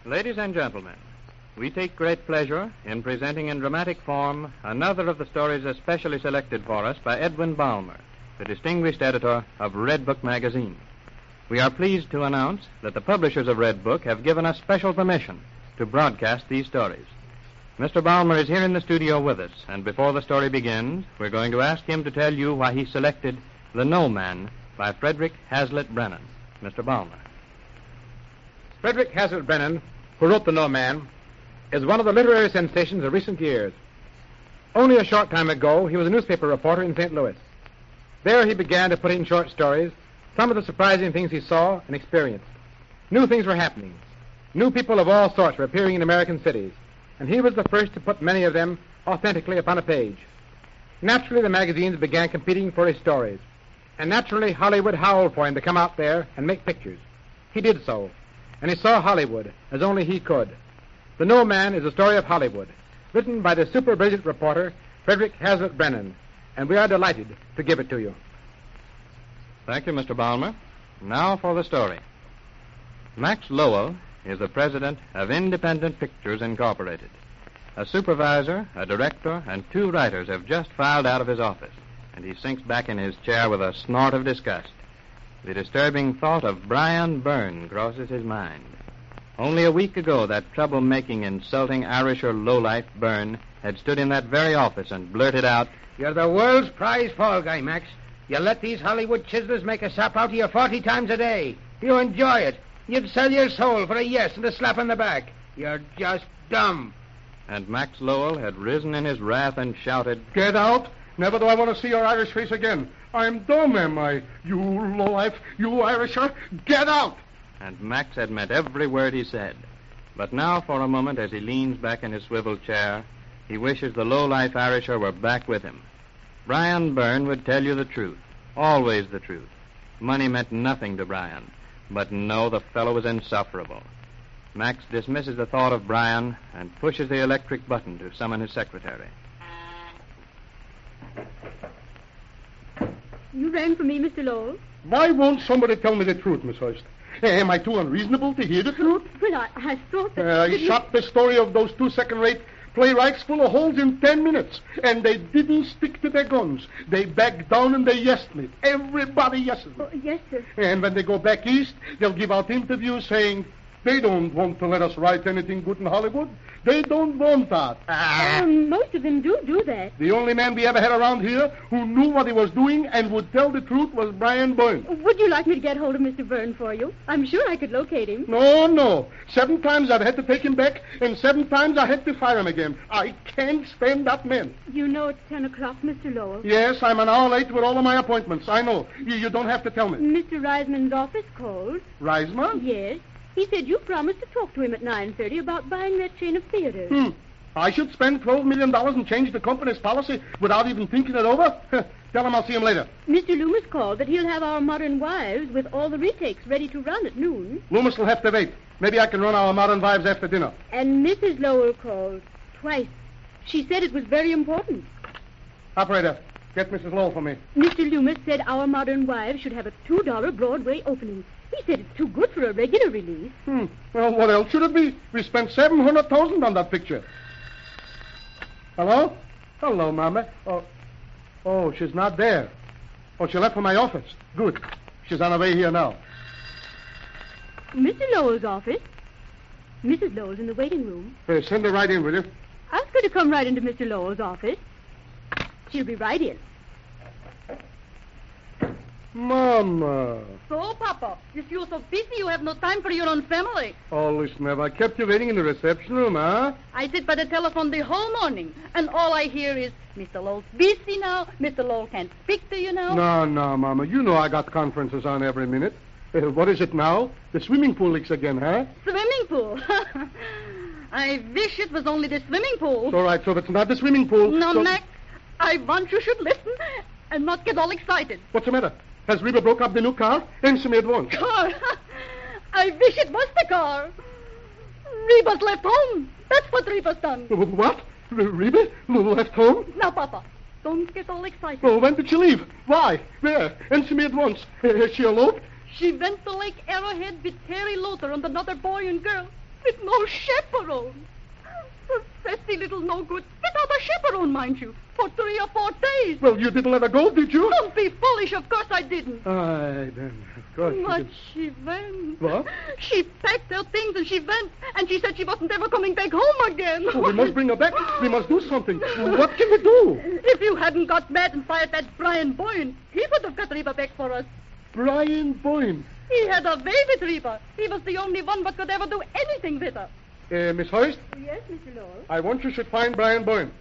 Ladies and gentlemen, we take great pleasure in presenting in dramatic form another of the stories especially selected for us by Edwin Balmer, the distinguished editor of Redbook Magazine. We are pleased to announce that the publishers of Redbook have given us special permission to broadcast these stories. Mr. Balmer is here in the studio with us, and before the story begins, we're going to ask him to tell you why he selected The No Man by Frederick Hazlitt Brennan. Mr. Balmer. Frederick Hazlitt Brennan, who wrote The No Man, is one of the literary sensations of recent years. Only a short time ago, he was a newspaper reporter in St. Louis. There he began to put in short stories some of the surprising things he saw and experienced. New things were happening. New people of all sorts were appearing in American cities, and he was the first to put many of them authentically upon a page. Naturally, the magazines began competing for his stories, and naturally, Hollywood howled for him to come out there and make pictures. He did so, and he saw Hollywood as only he could. The No Man is a story of Hollywood, written by the super brilliant reporter Frederick Hazlitt Brennan, and we are delighted to give it to you. Thank you, Mr. Balmer. Now for the story. Max Lowell is the president of Independent Pictures Incorporated. A supervisor, a director, and 2 writers have just filed out of his office, and he sinks back in his chair with a snort of disgust. The disturbing thought of Brian Byrne crosses his mind. Only a week ago, that trouble-making, insulting Irisher lowlife Byrne had stood in that very office and blurted out, "You're the world's prize fall guy, Max. You let these Hollywood chiselers make a sap out of you 40 times a day. You enjoy it. You'd sell your soul for a yes and a slap on the back. You're just dumb." And Max Lowell had risen in his wrath and shouted, "Get out! Never do I want to see your Irish face again. I'm dumb, am I? You lowlife, you Irisher, get out!" And Max had meant every word he said. But now, for a moment, as he leans back in his swivel chair, he wishes the lowlife Irisher were back with him. Brian Byrne would tell you the truth, always the truth. Money meant nothing to Brian. But no, the fellow was insufferable. Max dismisses the thought of Brian and pushes the electric button to summon his secretary. You rang for me, Mr. Lowell? Why won't somebody tell me the truth, Miss Hurst? Am I too unreasonable to hear the truth? Well, I thought that... I shot the story of those 2 second-rate playwrights full of holes in 10 minutes, and they didn't stick to their guns. They backed down and they yesed me. Everybody yesed me. Oh, yes, sir. And when they go back east, they'll give out interviews saying they don't want to let us write anything good in Hollywood. They don't want that. Most of them do that. The only man we ever had around here who knew what he was doing and would tell the truth was Brian Byrne. Would you like me to get hold of Mr. Byrne for you? I'm sure I could locate him. No. 7 times I've had to take him back, and 7 times I had to fire him again. I can't stand that man. You know it's 10 o'clock, Mr. Lowell. Yes, I'm an hour late with all of my appointments. I know. You don't have to tell me. Mr. Reisman's office called. Reisman? Yes. He said you promised to talk to him at 9:30 about buying that chain of theaters. I should spend $12 million and change the company's policy without even thinking it over? Tell him I'll see him later. Mr. Loomis called that he'll have our Modern Wives with all the retakes ready to run at noon. Loomis will have to wait. Maybe I can run our Modern Wives after dinner. And Mrs. Lowell called twice. She said it was very important. Operator, get Mrs. Lowell for me. Mr. Loomis said our Modern Wives should have a $2 Broadway opening. He said it's too good for a regular release. Well, what else should it be? We spent $700,000 on that picture. Hello? Hello, Mama. Oh, she's not there. Oh, she left for my office. Good. She's on her way here now. Mr. Lowell's office? Mrs. Lowell's in the waiting room. Send her right in, will you? Ask her to come right into Mr. Lowell's office. She'll be right in. Mama. So, Papa, if you're so busy, you have no time for your own family. Oh, listen, have I kept you waiting in the reception room, huh? I sit by the telephone the whole morning, and all I hear is, Mr. Lowell's busy now, Mr. Lowell can't speak to you now. No, Mama. You know I got conferences on every minute. What is it now? The swimming pool leaks again, huh? Swimming pool? I wish it was only the swimming pool. All right, so if it's not the swimming pool... No, so... Max, I want you should listen and not get all excited. What's the matter? Has Reba broke up the new car? Answer me at once. Car? I wish it was the car. Reba's left home. That's what Reba's done. What? Reba left home? Now, Papa, don't get all excited. Oh, when did she leave? Why? Where? Answer me at once. Has she eloped? She went to Lake Arrowhead with Terry Lothar and another boy and girl. with no chaperone. The sassy little no-good without a chaperone, mind you, for 3 or 4 days. Well, you didn't let her go, did you? Don't be foolish. Of course I didn't. I then, of course. you But did. she went. What? She packed her things and she went. And she said she wasn't ever coming back home again. Oh, we must bring her back. We must do something. What can we do? If you hadn't got mad and fired that Brian Boyne, he would have got Reba back for us. Brian Boyne. He had a way with Reba. He was the only one that could ever do anything with her. Miss Hoist, Yes, Mr. Lowell. I want you should find Brian Boyne.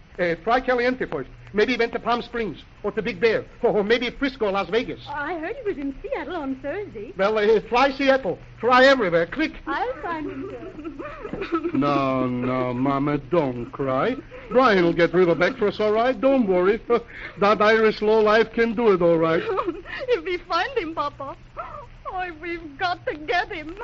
Try Caliente first. Maybe he went to Palm Springs or to Big Bear. Or maybe Frisco, Las Vegas. I heard he was in Seattle on Thursday. Well, try Seattle. Try everywhere. Quick. I'll find him, sir. No, Mama, don't cry. Brian will get River back for us, all right? Don't worry. That Irish lowlife can do it, all right. If we find him, Papa, oh, we've got to get him.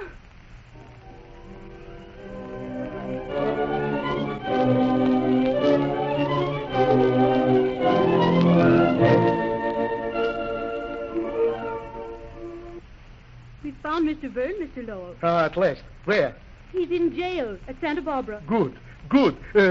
We found Mr. Verne, Mr. Lowell. At last. Where? He's in jail at Santa Barbara. Good.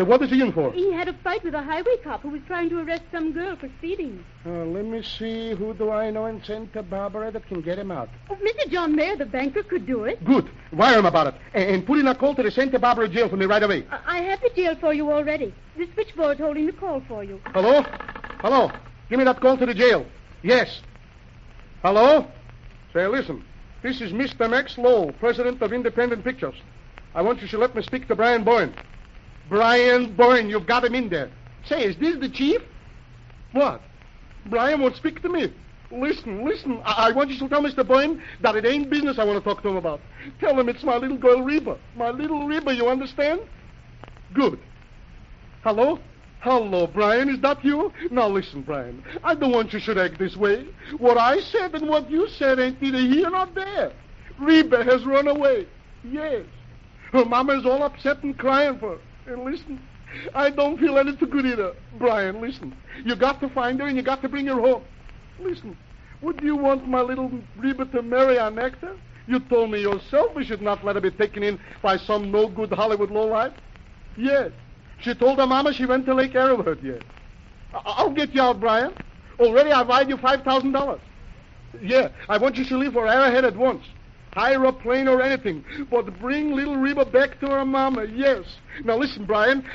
What is he in for? He had a fight with a highway cop who was trying to arrest some girl for speeding. Let me see. Who do I know in Santa Barbara that can get him out? Oh, Mr. John Mayer, the banker, could do it. Good. Wire him about it. And put in a call to the Santa Barbara jail for me right away. I have the jail for you already. The switchboard's holding the call for you. Hello? Give me that call to the jail. Yes. Hello? Say, listen. This is Mr. Max Lowell, president of Independent Pictures. I want you to let me speak to Brian Boyne. Brian Boyne, you've got him in there. Say, is this the chief? What? Brian won't speak to me. Listen. I want you to tell Mr. Boyne that it ain't business I want to talk to him about. Tell him it's my little girl, Reba. My little Reba, you understand? Good. Hello, Brian, is that you? Now listen, Brian, I don't want you should act this way. What I said and what you said ain't neither here nor there. Reba has run away. Yes. Her mama is all upset and crying for her. And listen, I don't feel any too good either. Brian, listen, you got to find her and you got to bring her home. Listen, would you want my little Reba to marry an actor? You told me yourself we should not let her be taken in by some no-good Hollywood lowlife. Yes. She told her mama she went to Lake Arrowhead, yes. I'll get you out, Brian. Already I've wired you $5,000. Yeah, I want you to leave for Arrowhead at once. Hire a plane or anything, but bring little Reba back to her mama, yes. Now listen, Brian.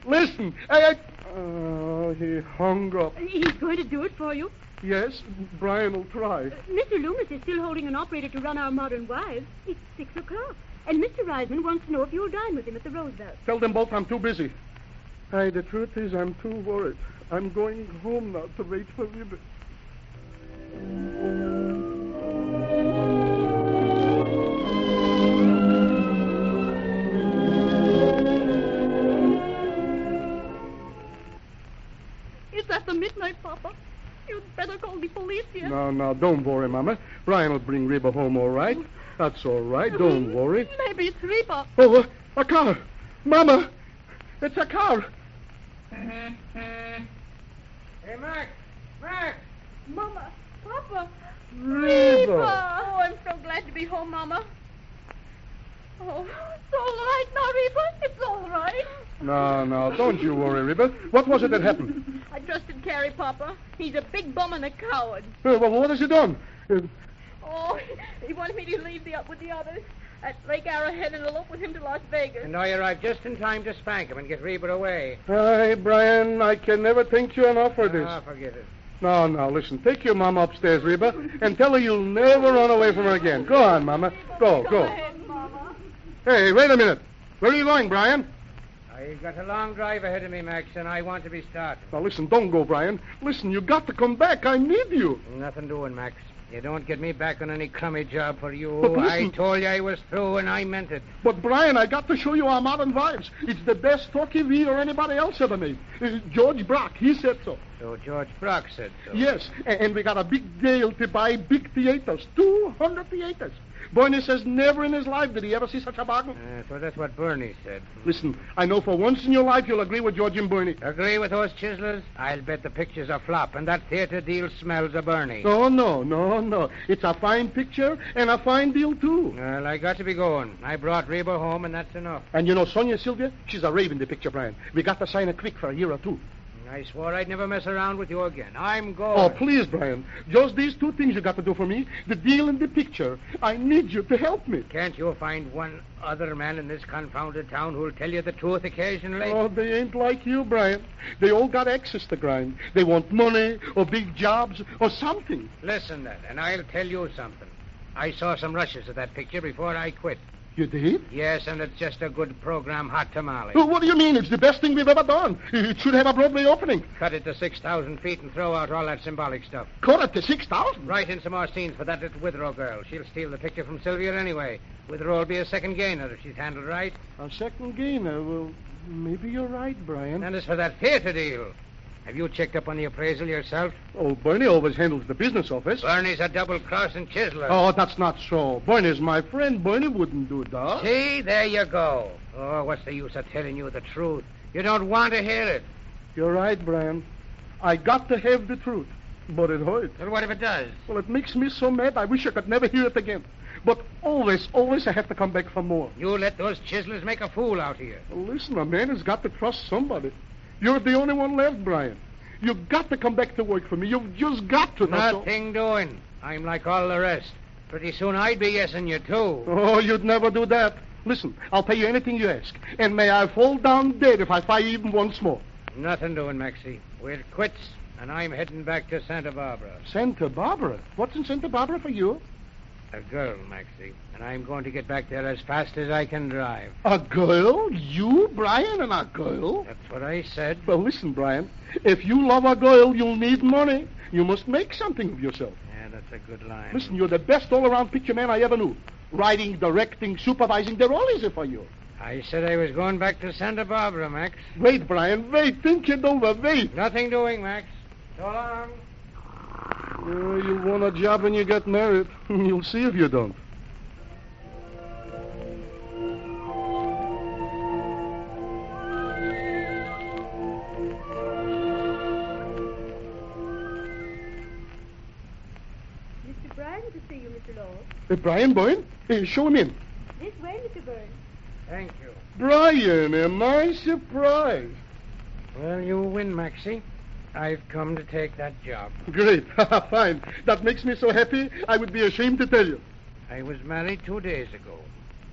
Listen. Oh, he hung up. He's going to do it for you. Yes, Brian will try. Mr. Loomis is still holding an operator to run our Modern Wives. It's 6 o'clock. And Mr. Reisman wants to know if you'll dine with him at the Roosevelt. Tell them both I'm too busy. The truth is I'm too worried. I'm going home now to wait for Reba. It's after midnight, Papa. You'd better call the police here. No, don't worry, Mama. Brian will bring Reba home all right. That's all right. Don't worry. Maybe it's Reba. Oh, a car. Mama, it's a car. Hey, Max! Mama, Papa. Reba. Oh, I'm so glad to be home, Mama. Oh, it's all right now, Reba. It's all right. No, don't you worry, Reba. What was it that happened? I trusted Carrie, Papa. He's a big bum and a coward. Well, what has he done? Oh, he wanted me to leave with the others at Lake Arrowhead and elope with him to Las Vegas. And now you arrived just in time to spank him and get Reba away. Hey, Brian, I can never thank you enough for this. Forget it. No, listen. Take your mama upstairs, Reba, and tell her you'll never run away from her again. Go on, Mama. Go. Go ahead, Mama. Hey, wait a minute. Where are you going, Brian? I've got a long drive ahead of me, Max, and I want to be starting. Now, listen, don't go, Brian. Listen, you got to come back. I need you. Nothing doing, Max. You don't get me back on any crummy job for you. But listen- I told you I was through, and I meant it. But, Brian, I got to show you our Modern Wives. It's the best talkie we or anybody else ever made. George Brock, he said so. So George Brock said so. Yes, and we got a big deal to buy big theaters, 200 theaters. Bernie says never in his life did he ever see such a bargain. So that's what Bernie said. Listen, I know for once in your life you'll agree with George and Bernie. Agree with those chiselers? I'll bet the picture's a flop, and that theater deal smells of Bernie. Oh, no. It's a fine picture and a fine deal, too. Well, I got to be going. I brought Reba home, and that's enough. And you know Sonia Sylvia? She's a rave in the picture, Brian. We got to sign her quick for a year or two. I swore I'd never mess around with you again. I'm going. Oh, please, Brian. Just these two things you got to do for me. The deal and the picture. I need you to help me. Can't you find one other man in this confounded town who'll tell you the truth occasionally? Oh, they ain't like you, Brian. They all got access to grind. They want money or big jobs or something. Listen, then, and I'll tell you something. I saw some rushes of that picture before I quit. You did? Yes, and it's just a good program, hot tamale. What do you mean? It's the best thing we've ever done. It should have a Broadway opening. Cut it to 6,000 feet and throw out all that symbolic stuff. Cut it to 6,000? Write in some more scenes for that little Withrow girl. She'll steal the picture from Sylvia anyway. Withrow will be a second gainer if she's handled right. A second gainer? Well, maybe you're right, Brian. And as for that theater deal, have you checked up on the appraisal yourself? Oh, Bernie always handles the business office. Bernie's a double-crossing chiseler. Oh, that's not so. Bernie's my friend. Bernie wouldn't do that. See? There you go. Oh, what's the use of telling you the truth? You don't want to hear it. You're right, Brian. I got to have the truth, but it hurts. Well, what if it does? Well, it makes me so mad I wish I could never hear it again. But always I have to come back for more. You let those chiselers make a fool out of you. Well, listen, a man has got to trust somebody. You're the only one left, Brian. You've got to come back to work for me. You've just got to. Nothing doing. I'm like all the rest. Pretty soon I'd be yesing you, too. Oh, you'd never do that. Listen, I'll pay you anything you ask. And may I fall down dead if I fire even once more. Nothing doing, Maxie. We're quits, and I'm heading back to Santa Barbara. Santa Barbara? What's in Santa Barbara for you? A girl, Maxie. And I'm going to get back there as fast as I can drive. A girl? You, Brian, and a girl? That's what I said. Well, listen, Brian. If you love a girl, you'll need money. You must make something of yourself. Yeah, that's a good line. Listen, you're the best all-around picture man I ever knew. Writing, directing, supervising, they're all easy for you. I said I was going back to Santa Barbara, Max. Wait, Brian, wait. Think it over, wait. Nothing doing, Max. So long. You want a job when you get married. You'll see if you don't. Mr. Bryan to see you, Mr. Law. Brian Boyne? Show him in. This way, Mr. Byrne. Thank you. Brian, am I surprised? Well, you win, Maxie. I've come to take that job. Great. Fine. That makes me so happy, I would be ashamed to tell you. I was married 2 days ago.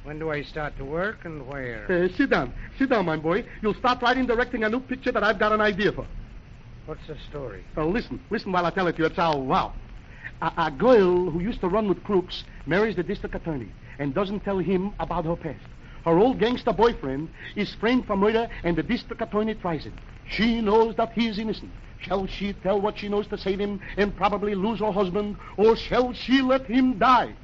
When do I start to work and where? Sit down. Sit down, my boy. You'll start writing, directing a new picture that I've got an idea for. What's the story? Listen while I tell it to you. It's all wow. A girl who used to run with crooks marries the district attorney and doesn't tell him about her past. Her old gangster boyfriend is framed for murder, and the district attorney tries him. She knows that he is innocent. Shall she tell what she knows to save him and probably lose her husband, or shall she let him die?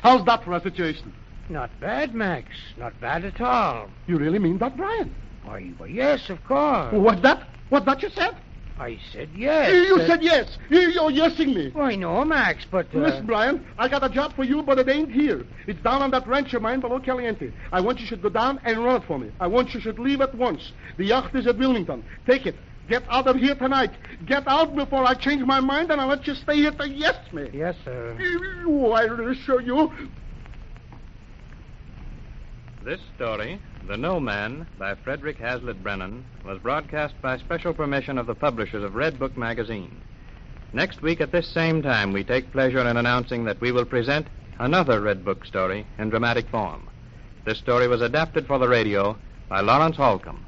How's that for a situation? Not bad, Max. Not bad at all. You really mean that, Brian? Why, yes, of course. What's that? What's that you said? I said yes. You said yes. You're yesing me. Why, no, Max, but... Listen, Brian, I got a job for you, but it ain't here. It's down on that ranch of mine below Caliente. I want you should go down and run it for me. I want you should leave at once. The yacht is at Wilmington. Take it. Get out of here tonight. Get out before I change my mind, and I'll let you stay here to yes me. Yes, sir. Oh, I assure you. This story, The No Man, by Frederick Hazlitt Brennan, was broadcast by special permission of the publishers of Redbook Magazine. Next week at this same time, we take pleasure in announcing that we will present another Redbook story in dramatic form. This story was adapted for the radio by Lawrence Holcomb.